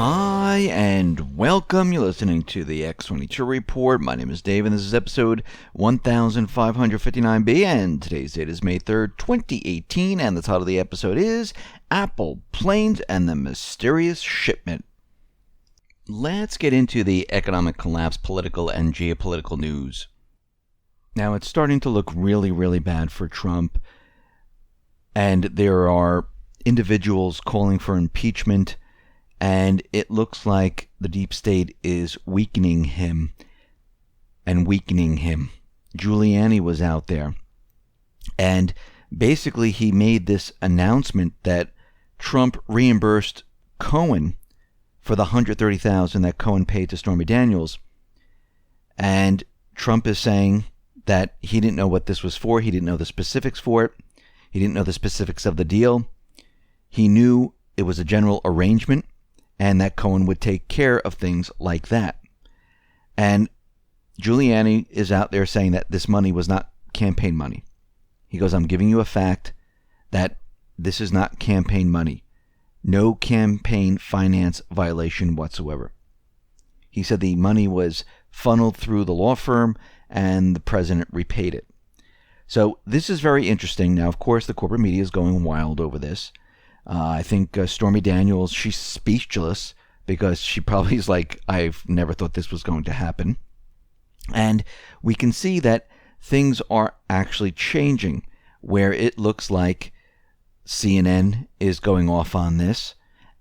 Hi and welcome. You're listening to the X22 Report. My name is Dave and this is episode 1559B and today's date is May 3rd, 2018 and the title of the episode is Apple, Planes, and the Mysterious Shipment. Let's get into the economic collapse, political and geopolitical news. Now it's starting to look really, really bad for Trump, and there are individuals calling for impeachment. And it looks like the deep state is weakening him. Giuliani was out there. And basically he made this announcement that Trump reimbursed Cohen for the $130,000 that Cohen paid to Stormy Daniels. And Trump is saying that he didn't know what this was for. He didn't know the specifics for it. He didn't know the specifics of the deal. He knew it was a general arrangement, and that Cohen would take care of things like that. And Giuliani is out there saying that this money was not campaign money. He goes, I'm giving you a fact that this is not campaign money. No campaign finance violation whatsoever. He said the money was funneled through the law firm and the president repaid it. So this is very interesting. Now, of course, the corporate media is going wild over this. I think Stormy Daniels, she's speechless because she probably is like, I've never thought this was going to happen. And we can see that things are actually changing, where it looks like CNN is going off on this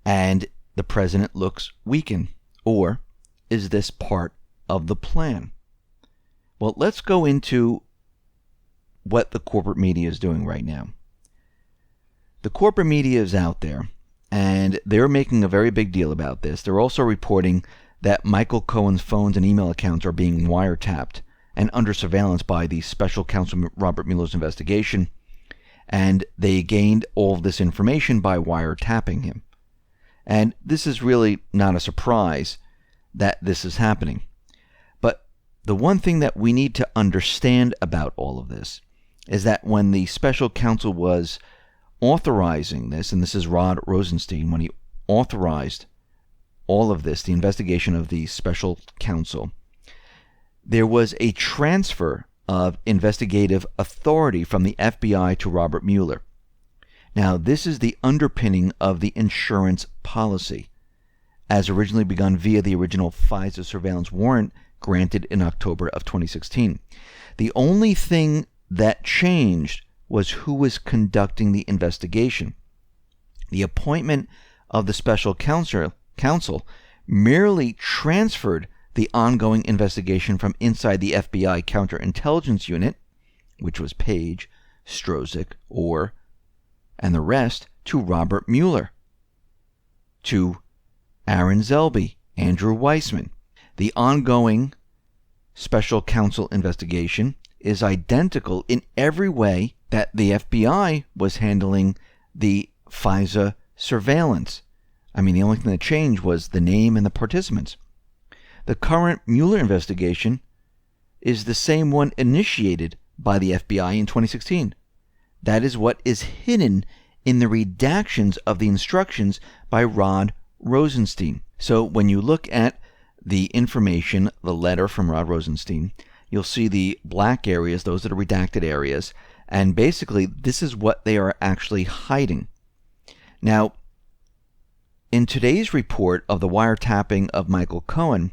and the president looks weakened. Or is this part of the plan? Well, let's go into what the corporate media is doing right now. The corporate media is out there, and they're making a very big deal about this. They're also reporting that Michael Cohen's phones and email accounts are being wiretapped and under surveillance by the special counsel Robert Mueller's investigation, and they gained all of this information by wiretapping him. And this is really not a surprise that this is happening. But the one thing that we need to understand about all of this is that when the special counsel was authorizing this, and this is Rod Rosenstein, when he authorized all of this, the investigation of the special counsel, there was a transfer of investigative authority from the FBI to Robert Mueller. Now, this is the underpinning of the insurance policy, as originally begun via the original FISA surveillance warrant granted in October of 2016. The only thing that changed was who was conducting the investigation. The appointment of the special counsel merely transferred the ongoing investigation from inside the FBI counterintelligence unit, which was Page, Strozik, Orr, and the rest, to Robert Mueller, to Aaron Zelby, Andrew Weissman. The ongoing special counsel investigation is identical in every way that the FBI was handling the FISA surveillance. I mean, the only thing that changed was the name and the participants. The current Mueller investigation is the same one initiated by the FBI in 2016. That is what is hidden in the redactions of the instructions by Rod Rosenstein. So when you look at the information, the letter from Rod Rosenstein, you'll see the black areas, those are the redacted areas, and basically this is what they are actually hiding. Now, in today's report of the wiretapping of Michael Cohen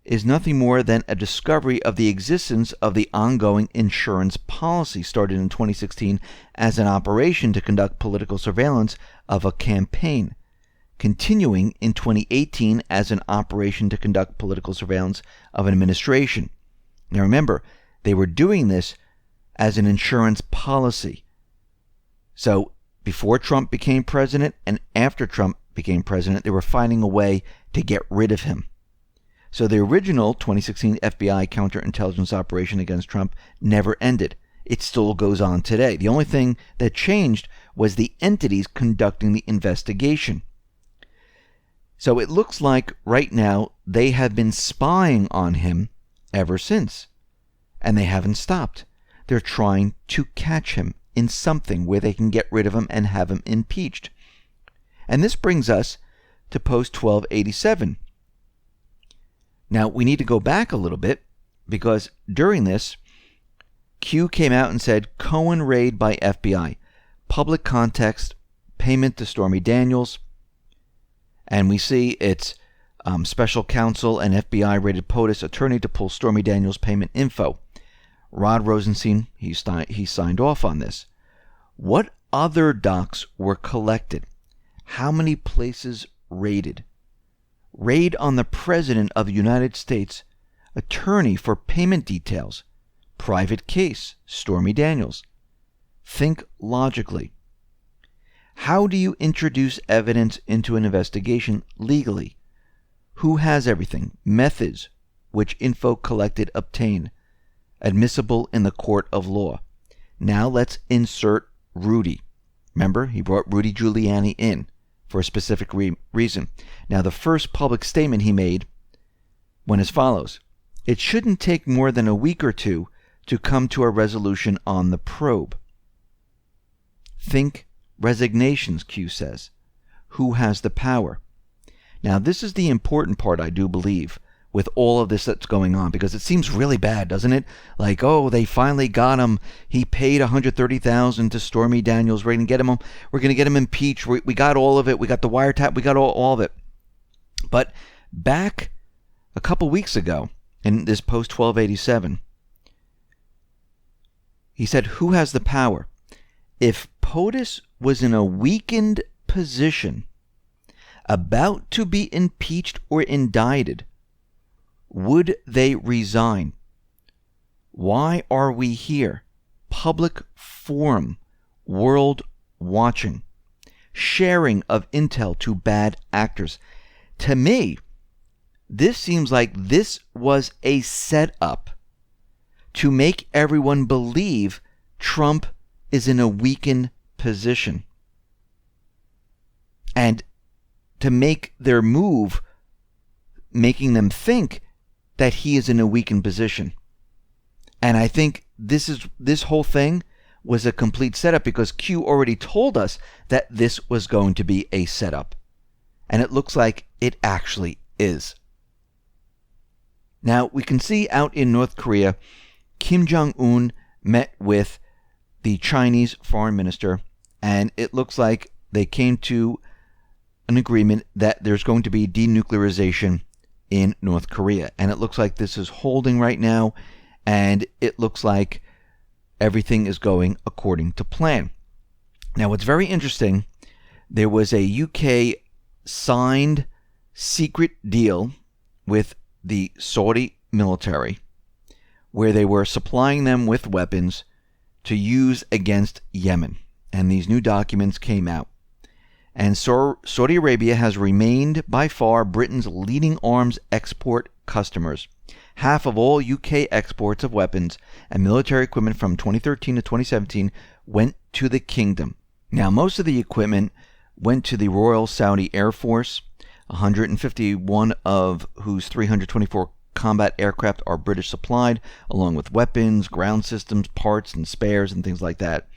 is nothing more than a discovery of the existence of the ongoing insurance policy started in 2016 as an operation to conduct political surveillance of a campaign, continuing in 2018 as an operation to conduct political surveillance of an administration. Now remember, they were doing this as an insurance policy. So before Trump became president and after Trump became president, they were finding a way to get rid of him. So the original 2016 FBI counterintelligence operation against Trump never ended. It still goes on today. The only thing that changed was the entities conducting the investigation. So it looks like right now they have been spying on him ever since, and they haven't stopped. They're trying to catch him in something where they can get rid of him and have him impeached. And this brings us to post 1287. Now, we need to go back a little bit because during this, Q came out and said, Cohen raid by FBI, public context, payment to Stormy Daniels. And we see it's special counsel and FBI raided POTUS attorney to pull Stormy Daniels' payment info. Rod Rosenstein, he signed off on this. What other docs were collected? How many places raided? Raid on the President of the United States, attorney for payment details, private case, Stormy Daniels. Think logically. How do you introduce evidence into an investigation legally? Who has everything? Methods, which info collected obtained, admissible in the court of law. Now let's insert Rudy. Remember, he brought Rudy Giuliani in for a specific reason. Now, the first public statement he made went as follows. It shouldn't take more than a week or two to come to a resolution on the probe. Think resignations, Q says. Who has the power? Now, this is the important part, I do believe, with all of this that's going on, because it seems really bad, doesn't it? Like, oh, they finally got him. He paid $130,000 to Stormy Daniels. We're going to get him impeached. We got all of it. We got the wiretap. We got all of it. But back a couple weeks ago, in this post 1287, he said, who has the power? If POTUS was in a weakened position, about to be impeached or indicted, would they resign? Why are we here? Public forum, world watching, sharing of intel to bad actors. To me, this seems like this was a setup to make everyone believe Trump is in a weakened position, and to make their move, making them think that he is in a weakened position. And I think this whole thing was a complete setup, because Q already told us that this was going to be a setup. And it looks like it actually is. Now, we can see out in North Korea, Kim Jong-un met with the Chinese foreign minister, and it looks like they came to an agreement that there's going to be denuclearization in North Korea. And it looks like this is holding right now, and it looks like everything is going according to plan. Now, what's very interesting, there was a UK signed secret deal with the Saudi military where they were supplying them with weapons to use against Yemen. And these new documents came out. And Saudi Arabia has remained by far Britain's leading arms export customers. Half of all UK exports of weapons and military equipment from 2013 to 2017 went to the kingdom. Now, most of the equipment went to the Royal Saudi Air Force, 151 of whose 324 combat aircraft are British supplied, along with weapons, ground systems, parts, and spares, and things like that.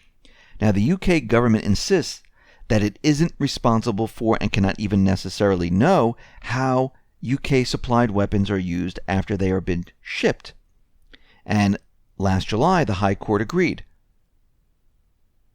Now, the UK government insists that it isn't responsible for and cannot even necessarily know how UK supplied weapons are used after they are been shipped. And last July, the High Court agreed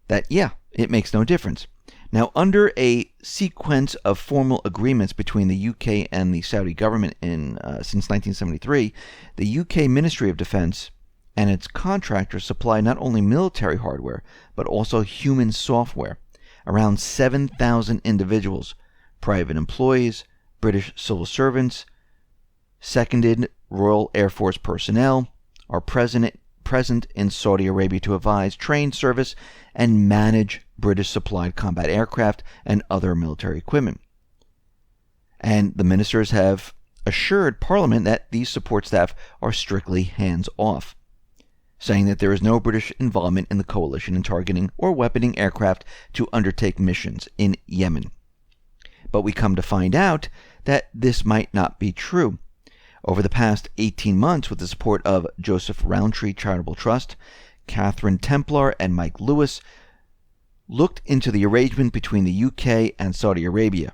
that, yeah, it makes no difference. Now, under a sequence of formal agreements between the UK and the Saudi government since 1973, the UK Ministry of Defense and its contractors supply not only military hardware, but also human software. Around 7,000 individuals, private employees, British civil servants, seconded Royal Air Force personnel are present in Saudi Arabia to advise, train, service, and manage British supplied combat aircraft and other military equipment. And the ministers have assured Parliament that these support staff are strictly hands-off, saying that there is no British involvement in the coalition in targeting or weaponing aircraft to undertake missions in Yemen. But we come to find out that this might not be true. Over the past 18 months, with the support of Joseph Rowntree Charitable Trust, Catherine Templar, and Mike Lewis, looked into the arrangement between the UK and Saudi Arabia.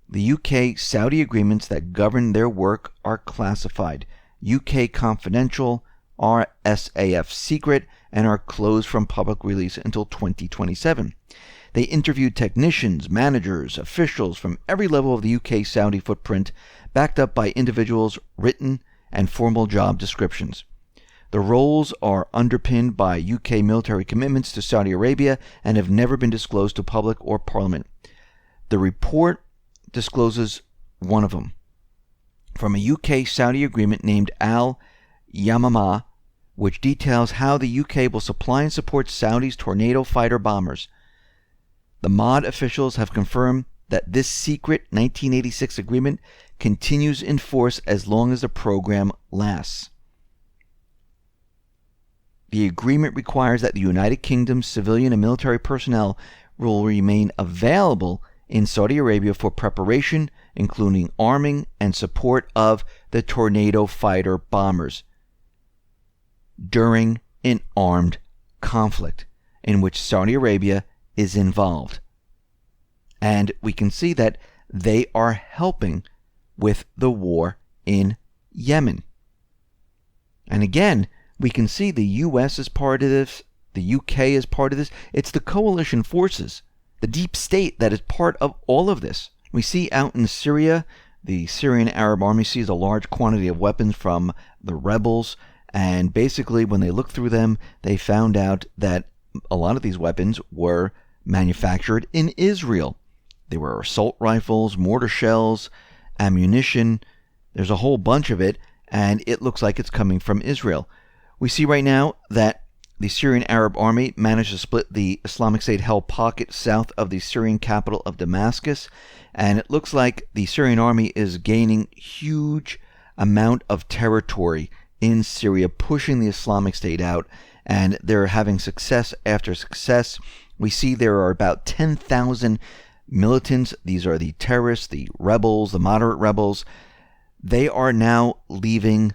The UK-Saudi agreements that govern their work are classified, UK confidential, RSAF secret, and are closed from public release until 2027. They interviewed technicians, managers, officials from every level of the UK-Saudi footprint, backed up by individuals' written and formal job descriptions. The roles are underpinned by UK military commitments to Saudi Arabia and have never been disclosed to public or parliament. The report discloses one of them, from a UK-Saudi agreement named Al-Yamamah, which details how the UK will supply and support Saudi's Tornado fighter bombers. The MOD officials have confirmed that this secret 1986 agreement continues in force as long as the program lasts. The agreement requires that the United Kingdom's civilian and military personnel will remain available in Saudi Arabia for preparation, including arming and support of the Tornado fighter bombers during an armed conflict in which Saudi Arabia is involved. And we can see that they are helping with the war in Yemen. And again, we can see the US is part of this, the UK is part of this. It's the coalition forces, the deep state, that is part of all of this. We see out in Syria, the Syrian Arab army sees a large quantity of weapons from the rebels, and basically when they looked through them, they found out that a lot of these weapons were manufactured in Israel. They were assault rifles, mortar shells, ammunition. There's a whole bunch of it, and it looks like it's coming from Israel. We see right now that the Syrian Arab army managed to split the Islamic State-held pocket south of the Syrian capital of Damascus, and it looks like the Syrian army is gaining huge amount of territory in Syria, pushing the Islamic State out, and they're having success after success. We see there are about 10,000 militants. These are the terrorists, the rebels, the moderate rebels. They are now leaving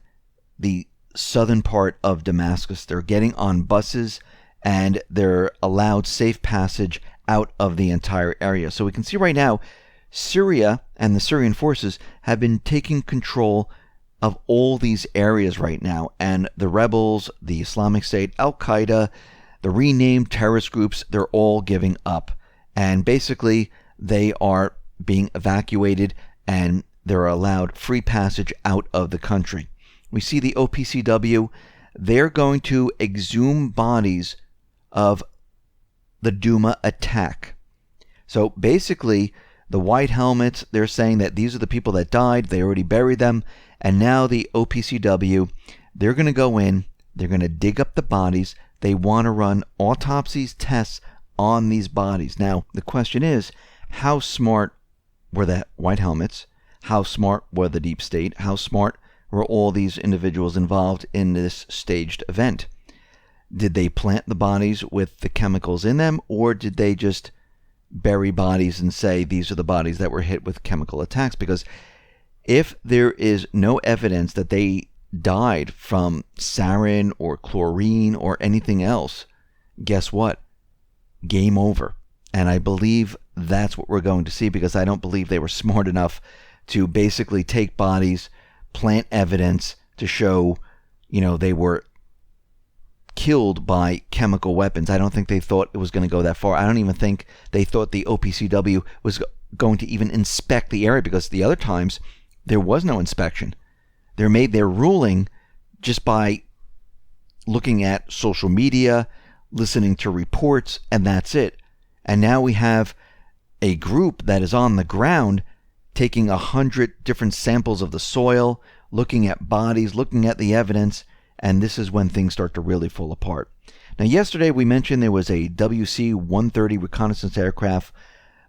the southern part of Damascus. They're getting on buses and they're allowed safe passage out of the entire area. So we can see right now Syria and the Syrian forces have been taking control of all these areas right now, and the rebels, the Islamic State, Al-Qaeda, the renamed terrorist groups, they're all giving up, and basically they are being evacuated and they're allowed free passage out of the country. We see the OPCW, they're going to exhume bodies of the Duma attack. So basically, the white helmets, they're saying that these are the people that died, they already buried them, and now the OPCW, they're going to go in, they're going to dig up the bodies, they want to run autopsies, tests on these bodies. Now, the question is, how smart were the white helmets? How smart were the deep state? How smart were all these individuals involved in this staged event? Did they plant the bodies with the chemicals in them, or did they just bury bodies and say these are the bodies that were hit with chemical attacks? Because if there is no evidence that they died from sarin or chlorine or anything else, guess what? Game over. And I believe that's what we're going to see, because I don't believe they were smart enough to basically take bodies, plant evidence to show, they were killed by chemical weapons. I don't think they thought it was going to go that far. I don't even think they thought the OPCW was going to even inspect the area, because the other times there was no inspection. They made their ruling just by looking at social media, listening to reports, and that's it. And now we have a group that is on the ground taking 100 different samples of the soil, looking at bodies, looking at the evidence, and this is when things start to really fall apart. Now, yesterday we mentioned there was a WC-130 reconnaissance aircraft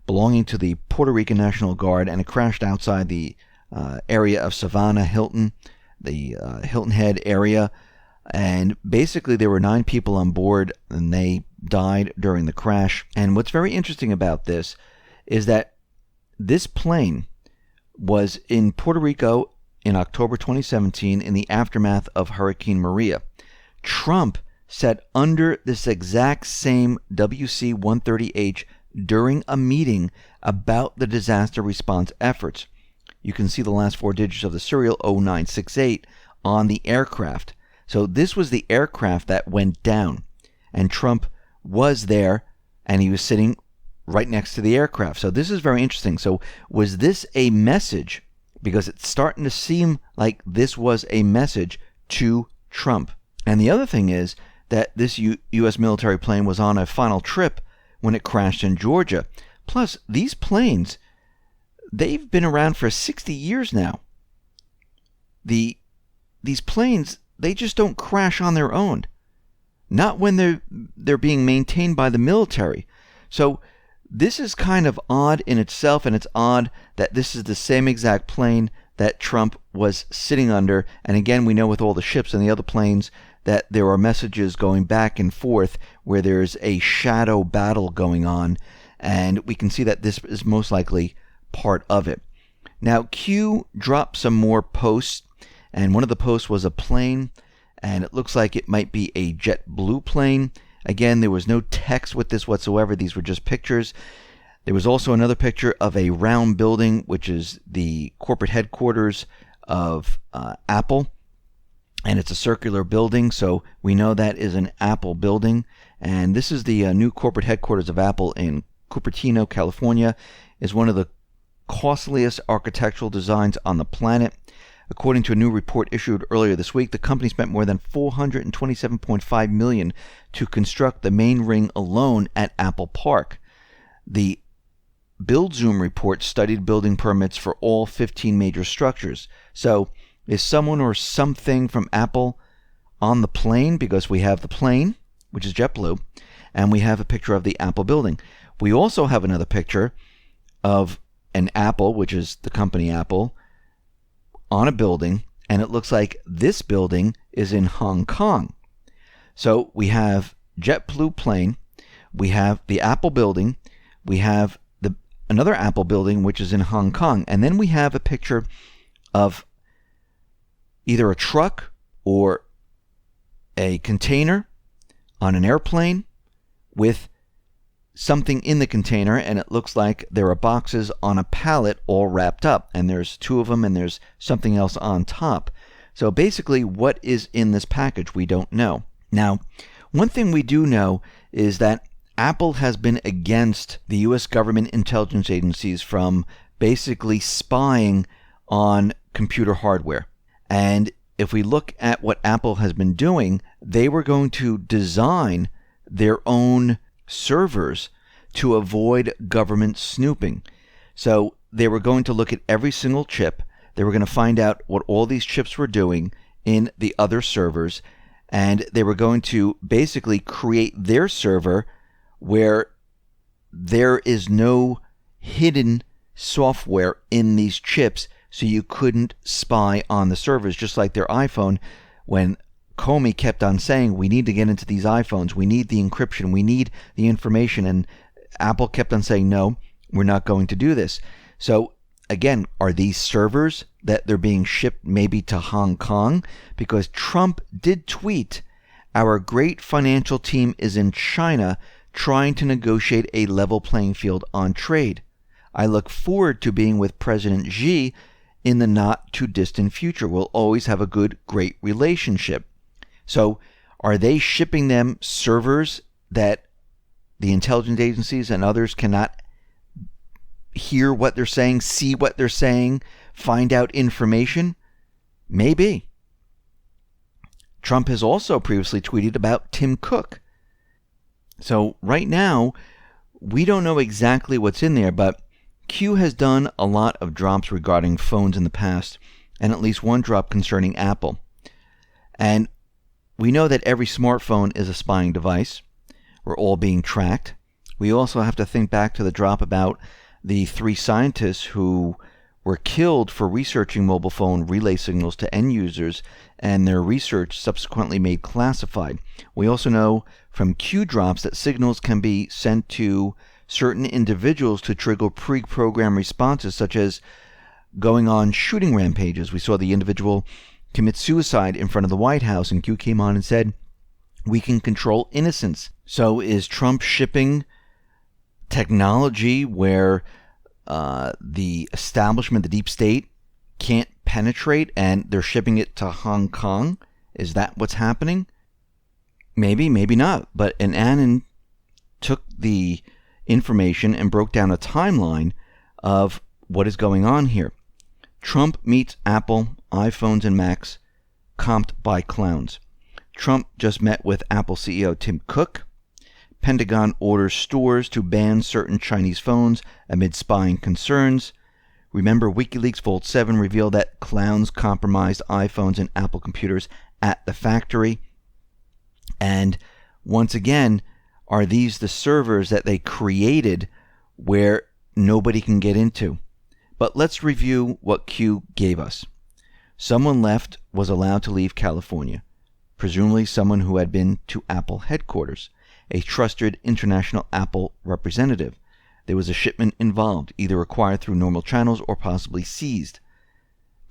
belonging to the Puerto Rican National Guard, and it crashed outside the area of Savannah, Hilton, the Hilton Head area, and basically there were 9 people on board, and they died during the crash. And what's very interesting about this is that this plane was in Puerto Rico in October 2017 in the aftermath of Hurricane Maria. Trump sat under this exact same WC-130H during a meeting about the disaster response efforts. You can see the last four digits of the serial 0968 on the aircraft. So this was the aircraft that went down, and Trump was there, and he was sitting right next to the aircraft. So this is very interesting. So was this a message? Because it's starting to seem like this was a message to Trump. And the other thing is that this U.S. military plane was on a final trip when it crashed in Georgia. Plus, these planes, they've been around for 60 years now. These planes, they just don't crash on their own. Not when they're being maintained by the military. So this is kind of odd in itself, and it's odd that this is the same exact plane that Trump was sitting under. And again, we know with all the ships and the other planes that there are messages going back and forth where there's a shadow battle going on, and we can see that this is most likely part of it. Now, Q dropped some more posts, and one of the posts was a plane, and it looks like it might be a JetBlue plane. Again, there was no text with this whatsoever. These were just pictures. There was also another picture of a round building, which is the corporate headquarters of Apple. And it's a circular building, so we know that is an Apple building. And this is the new corporate headquarters of Apple in Cupertino, California. Is one of the costliest architectural designs on the planet. According to a new report issued earlier this week, the company spent more than $427.5 million to construct the main ring alone at Apple Park. The BuildZoom report studied building permits for all 15 major structures. So, is someone or something from Apple on the plane? Because we have the plane, which is JetBlue, and we have a picture of the Apple building. We also have another picture of an Apple, which is the company Apple, on a building, and it looks like this building is in Hong Kong. So we have JetBlue plane, we have the Apple building, we have another Apple building which is in Hong Kong, and then we have a picture of either a truck or a container on an airplane with something in the container, and it looks like there are boxes on a pallet all wrapped up, and there's two of them, and there's something else on top. So basically, what is in this package, we don't know. Now, one thing we do know is that Apple has been against the U.S. government intelligence agencies from basically spying on computer hardware. And if we look at what Apple has been doing, they were going to design their own servers to avoid government snooping. So they were going to look at every single chip. They were going to find out what all these chips were doing in the other servers, and they were going to basically create their server where there is no hidden software in these chips, so you couldn't spy on the servers, just like their iPhone. When Comey kept on saying, we need to get into these iPhones, we need the encryption, we need the information, and Apple kept on saying, no, we're not going to do this. So again, are these servers that they're being shipped maybe to Hong Kong? Because Trump did tweet, our great financial team is in China trying to negotiate a level playing field on trade. I look forward to being with President Xi in the not too distant future. We'll always have a good, great relationship. So are they shipping them servers that the intelligence agencies and others cannot hear what they're saying, see what they're saying, find out information? Maybe. Trump has also previously tweeted about Tim Cook. So right now, we don't know exactly what's in there, but Q has done a lot of drops regarding phones in the past, and at least one drop concerning Apple. And we know that every smartphone is a spying device. We're all being tracked. We also have to think back to the drop about the 3 scientists who were killed for researching mobile phone relay signals to end users, and their research subsequently made classified. We also know from Q drops that signals can be sent to certain individuals to trigger pre-programmed responses, such as going on shooting rampages. We saw the individual commit suicide in front of the White House, and Q came on and said, we can control innocence. So is Trump shipping technology where the establishment, the deep state, can't penetrate and they're shipping it to Hong Kong? Is that what's happening? Maybe, maybe not. But Annan took the information and broke down a timeline of what is going on here. Trump meets Apple, iPhones and Macs, comped by clowns. Trump just met with Apple CEO Tim Cook. Pentagon orders stores to ban certain Chinese phones amid spying concerns. Remember, WikiLeaks Vault 7 revealed that clowns compromised iPhones and Apple computers at the factory. And once again, are these the servers that they created where nobody can get into? But let's review what Q gave us. Someone left was allowed to leave California, presumably someone who had been to Apple headquarters, a trusted international Apple representative. There was a shipment involved, either acquired through normal channels or possibly seized,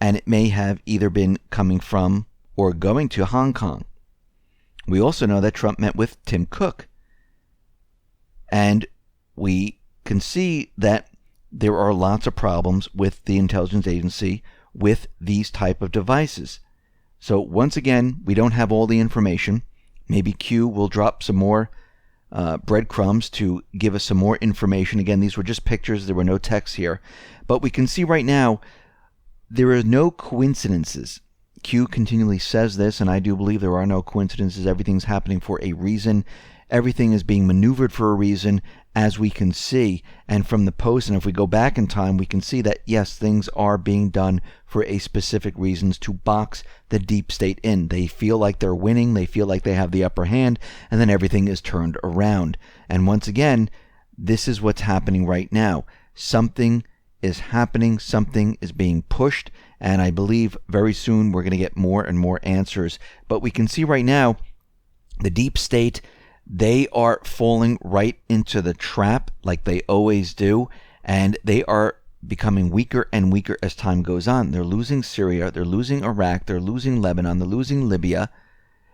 and it may have either been coming from or going to Hong Kong. We also know that Trump met with Tim Cook, and we can see that there are lots of problems with the intelligence agency with these type of devices. So once again, we don't have all the information. Maybe Q will drop some more breadcrumbs to give us some more information. Again, these were just pictures. There were no text here. But we can see right now there are no coincidences. Q continually says this, and I do believe there are no coincidences. Everything's happening for a reason. Everything is being maneuvered for a reason, as we can see. And from the post, and if we go back in time, we can see that, yes, things are being done for a specific reasons to box the deep state in. They feel like they're winning. They feel like they have the upper hand, and then everything is turned around. And once again, this is what's happening right now. Something is happening. Something is being pushed. And I believe very soon we're going to get more and more answers. But we can see right now the deep state, they are falling right into the trap like they always do, and they are becoming weaker and weaker as time goes on. They're losing Syria, they're losing Iraq, they're losing Lebanon, they're losing Libya.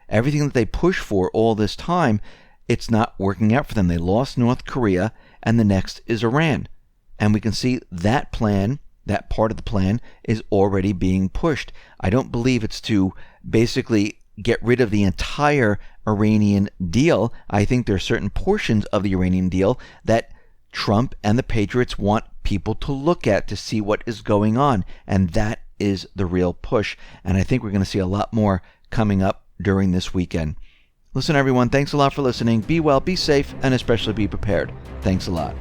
Everything that they push for all this time, it's not working out for them. They lost North Korea, and the next is Iran. And we can see that plan, that part of the plan, is already being pushed. I don't believe it's to basically get rid of the entire Iranian deal. I think there are certain portions of the Iranian deal that Trump and the Patriots want people to look at to see what is going on. And that is the real push. And I think we're going to see a lot more coming up during this weekend. Listen, everyone, thanks a lot for listening. Be well, be safe, and especially be prepared. Thanks a lot.